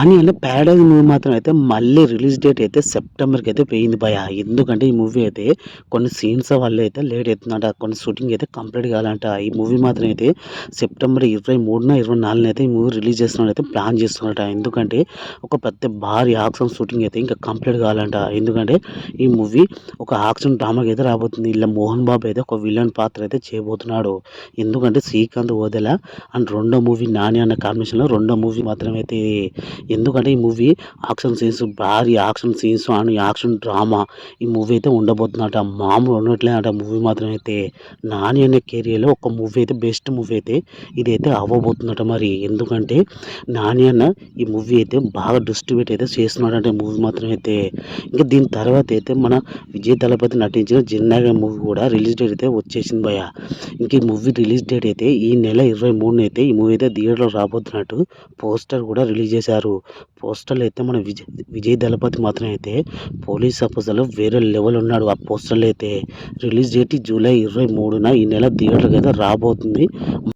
అని అంటే 'Paradise' movie మాత్రం అయితే మళ్ళీ రిలీజ్ డేట్ అయితే సెప్టెంబర్‌కి అయితే పోయింది భయ్యా. ఎందుకంటే ఈ మూవీ అయితే కొన్ని సీన్స్ వల్ల అయితే లేట్ అవుతుందంట. కొన్ని షూటింగ్ అయితే కంప్లీట్ కావాలంట. ఈ మూవీ మాత్రం అయితే సెప్టెంబర్ 23, 24 అయితే ఈ మూవీ రిలీజ్ చేస్తున్నాడని అయితే ప్లాన్ చేస్తున్నారట. ఎందుకంటే ఒక పెద్ద భారీ యాక్షన్ షూటింగ్ అయితే ఇంకా కంప్లీట్ కావాలంట. ఎందుకంటే ఈ మూవీ ఒక యాక్షన్ డ్రామాకి అయితే రాబోతుంది. ఇలా మోహన్ బాబు అయితే ఒక విలన్ పాత్ర అయితే చేయబోతున్నాడు. ఎందుకంటే శ్రీకాంత్ ఓదెల అండ్ రెండో మూవీ 'నాని' అన్న కాంబినేషన్‌లో రెండో మూవీ మాత్రమే అయితే ఎందుకంటే ఈ మూవీ యాక్షన్ సీన్స్ భారీ action scenes and action drama ఈ మూవీ అయితే ఉండబోతుందట. మామూలు ఉండట్లేదట మూవీ మాత్రం అయితే. 'నాని' అనే కెరియర్‌లో ఒక మూవీ అయితే బెస్ట్ మూవీ అయితే ఇదైతే అవ్వబోతుందట మరి. ఎందుకంటే 'నాని' అన్న ఈ మూవీ అయితే బాగా డిస్ట్రిబ్యూట్ అయితే చేస్తున్నాడంట మూవీ మాత్రం అయితే. ఇంకా దీని తర్వాత అయితే మన విజయ్ దళపతి నటించిన 'జిన్నాగా' మూవీ కూడా రిలీజ్ డేట్ అయితే వచ్చేసింది భయ్యా. ఇంక ఈ మూవీ రిలీజ్ డేట్ అయితే ఈ నెల 23 అయితే ఈ మూవీ అయితే థియేటర్‌లో రాబోతున్నట్టు పోస్టర్ కూడా రిలీజ్ చేశారు. పోస్టర్‌లో అయితే మన విజయ్ దళపతి మాత్రం అయితే పోలీస్ ఆఫీసర్‌లో వేరే లెవెల్ ఉన్నాడు. ఆ పోస్టర్‌లో అయితే రిలీజ్ డేట్ జూలై 23న ఈ నెల థియేటర్‌కి అయితే రాబోతుంది.